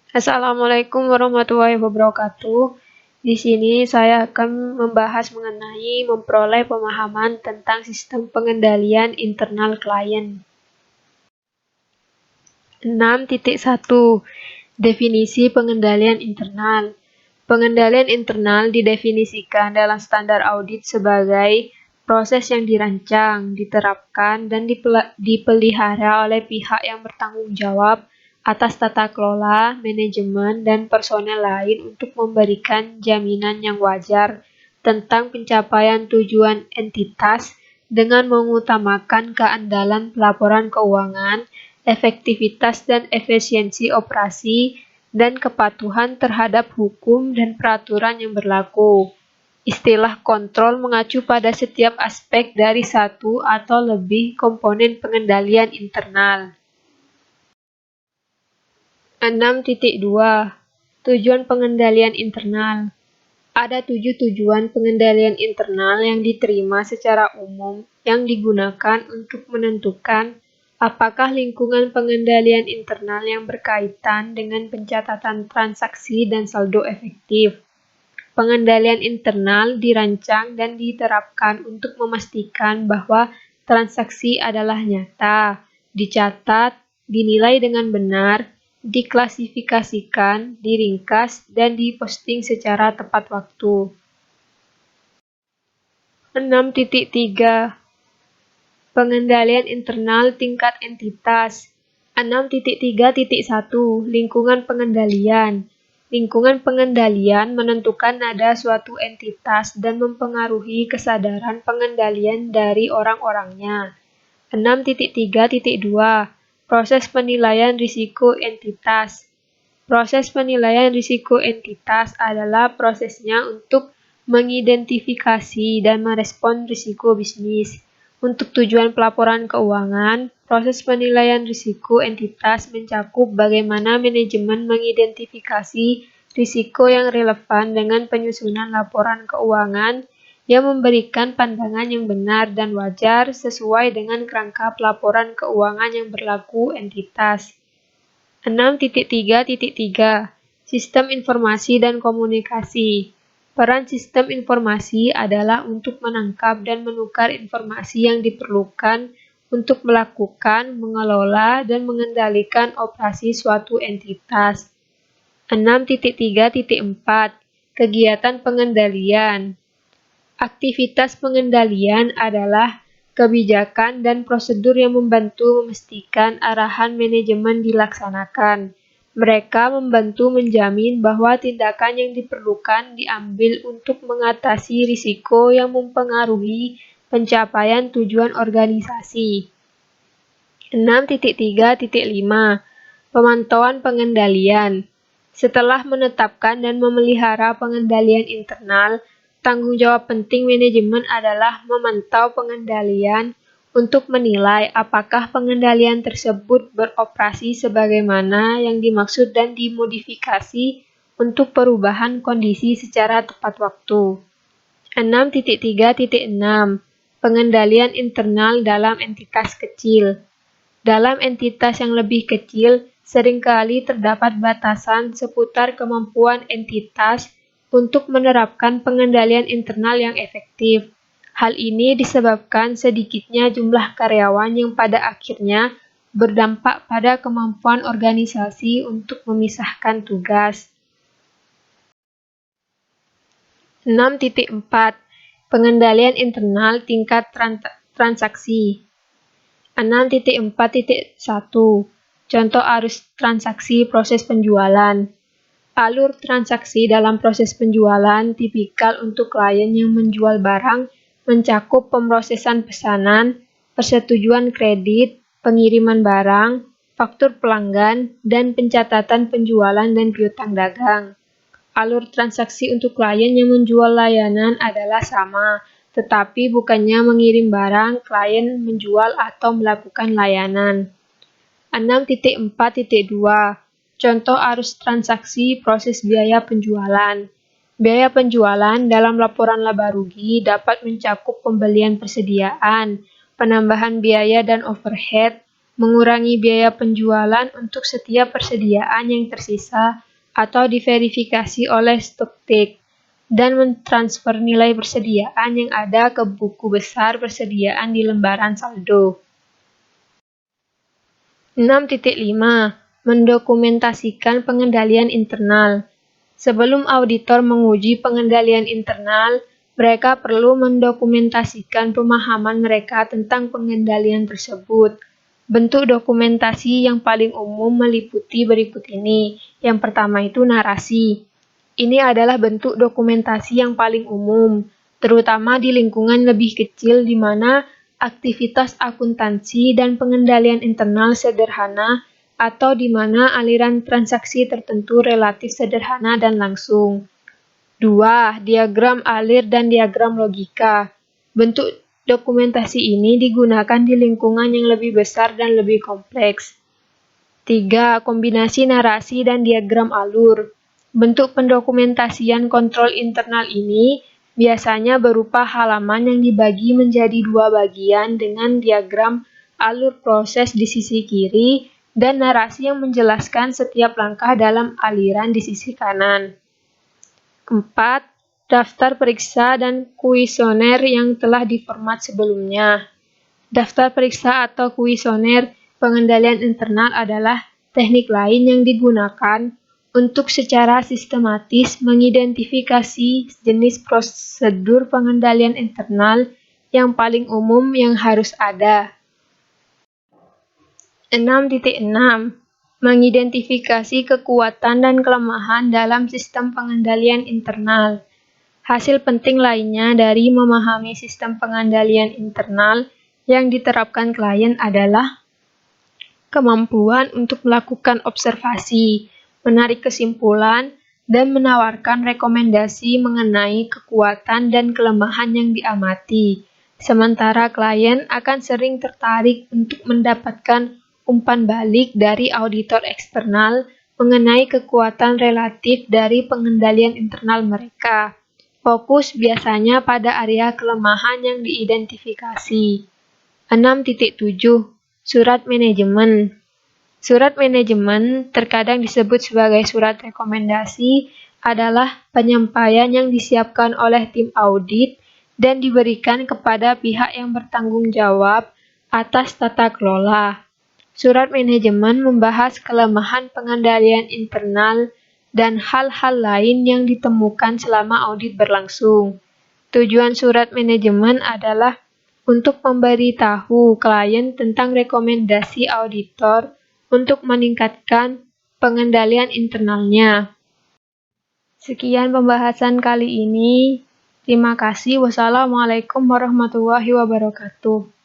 Assalamualaikum warahmatullahi wabarakatuh. Di sini saya akan membahas mengenai memperoleh pemahaman tentang sistem pengendalian internal klien. 6.1 Definisi pengendalian internal. Pengendalian internal didefinisikan dalam standar audit sebagai proses yang dirancang, diterapkan, dan dipelihara oleh pihak yang bertanggung jawab atas tata kelola, manajemen, dan personel lain untuk memberikan jaminan yang wajar tentang pencapaian tujuan entitas dengan mengutamakan keandalan pelaporan keuangan, efektivitas dan efisiensi operasi, dan kepatuhan terhadap hukum dan peraturan yang berlaku. Istilah kontrol mengacu pada setiap aspek dari satu atau lebih komponen pengendalian internal. 6.2 Tujuan pengendalian internal. Ada 7 tujuan pengendalian internal yang diterima secara umum yang digunakan untuk menentukan apakah lingkungan pengendalian internal yang berkaitan dengan pencatatan transaksi dan saldo efektif. Pengendalian internal dirancang dan diterapkan untuk memastikan bahwa transaksi adalah nyata, dicatat, dinilai dengan benar, diklasifikasikan, diringkas, dan diposting secara tepat waktu. 6.3 Pengendalian internal tingkat entitas. 6.3.1 Lingkungan pengendalian. Lingkungan pengendalian menentukan nada suatu entitas dan mempengaruhi kesadaran pengendalian dari orang-orangnya. 6.3.2 Proses penilaian risiko entitas. Proses penilaian risiko entitas adalah prosesnya untuk mengidentifikasi dan merespon risiko bisnis. Untuk tujuan pelaporan keuangan, proses penilaian risiko entitas mencakup bagaimana manajemen mengidentifikasi risiko yang relevan dengan penyusunan laporan keuangan yang memberikan pandangan yang benar dan wajar sesuai dengan kerangka pelaporan keuangan yang berlaku entitas. 6.3.3 Sistem informasi dan komunikasi. Peran sistem informasi adalah untuk menangkap dan menukar informasi yang diperlukan untuk melakukan, mengelola, dan mengendalikan operasi suatu entitas. 6.3.4 Kegiatan pengendalian. Aktivitas pengendalian adalah kebijakan dan prosedur yang membantu memastikan arahan manajemen dilaksanakan. Mereka membantu menjamin bahwa tindakan yang diperlukan diambil untuk mengatasi risiko yang mempengaruhi pencapaian tujuan organisasi. 6.3.5 Pemantauan pengendalian. Setelah menetapkan dan memelihara pengendalian internal, tanggung jawab penting manajemen adalah memantau pengendalian untuk menilai apakah pengendalian tersebut beroperasi sebagaimana yang dimaksud dan dimodifikasi untuk perubahan kondisi secara tepat waktu. 6.3.6 Pengendalian internal dalam entitas kecil. Dalam entitas yang lebih kecil, seringkali terdapat batasan seputar kemampuan entitas untuk menerapkan pengendalian internal yang efektif. Hal ini disebabkan sedikitnya jumlah karyawan yang pada akhirnya berdampak pada kemampuan organisasi untuk memisahkan tugas. 6.4 Pengendalian internal tingkat transaksi. 6.4.1 Contoh arus transaksi proses penjualan. Alur transaksi dalam proses penjualan tipikal untuk klien yang menjual barang mencakup pemrosesan pesanan, persetujuan kredit, pengiriman barang, faktur pelanggan, dan pencatatan penjualan dan piutang dagang. Alur transaksi untuk klien yang menjual layanan adalah sama, tetapi bukannya mengirim barang, klien menjual atau melakukan layanan. 6.4.2 Contoh arus transaksi proses biaya penjualan. Biaya penjualan dalam laporan laba rugi dapat mencakup pembelian persediaan, penambahan biaya dan overhead, mengurangi biaya penjualan untuk setiap persediaan yang tersisa atau diverifikasi oleh StockTake, dan mentransfer nilai persediaan yang ada ke buku besar persediaan di lembaran saldo. 6.5. Mendokumentasikan pengendalian internal. Sebelum auditor menguji pengendalian internal, mereka perlu mendokumentasikan pemahaman mereka tentang pengendalian tersebut. Bentuk dokumentasi yang paling umum meliputi berikut ini. Yang pertama itu narasi. Ini adalah bentuk dokumentasi yang paling umum, terutama di lingkungan lebih kecil di mana aktivitas akuntansi dan pengendalian internal sederhana atau di mana aliran transaksi tertentu relatif sederhana dan langsung. 2. Diagram alir dan diagram logika. Bentuk dokumentasi ini digunakan di lingkungan yang lebih besar dan lebih kompleks. 3. Kombinasi narasi dan diagram alur. Bentuk pendokumentasian kontrol internal ini biasanya berupa halaman yang dibagi menjadi dua bagian dengan diagram alur proses di sisi kiri dan narasi yang menjelaskan setiap langkah dalam aliran di sisi kanan. 4. Daftar periksa dan kuesioner yang telah diformat sebelumnya. Daftar periksa atau kuesioner pengendalian internal adalah teknik lain yang digunakan untuk secara sistematis mengidentifikasi jenis prosedur pengendalian internal yang paling umum yang harus ada. 6.6. Mengidentifikasi kekuatan dan kelemahan dalam sistem pengendalian internal. Hasil penting lainnya dari memahami sistem pengendalian internal yang diterapkan klien adalah kemampuan untuk melakukan observasi, menarik kesimpulan, dan menawarkan rekomendasi mengenai kekuatan dan kelemahan yang diamati. Sementara klien akan sering tertarik untuk mendapatkan umpan balik dari auditor eksternal mengenai kekuatan relatif dari pengendalian internal mereka. Fokus biasanya pada area kelemahan yang diidentifikasi. 6.7. Surat manajemen. Surat manajemen, terkadang disebut sebagai surat rekomendasi, adalah penyampaian yang disiapkan oleh tim audit dan diberikan kepada pihak yang bertanggung jawab atas tata kelola. Surat manajemen membahas kelemahan pengendalian internal dan hal-hal lain yang ditemukan selama audit berlangsung. Tujuan surat manajemen adalah untuk memberitahu klien tentang rekomendasi auditor untuk meningkatkan pengendalian internalnya. Sekian pembahasan kali ini. Terima kasih. Wassalamualaikum warahmatullahi wabarakatuh.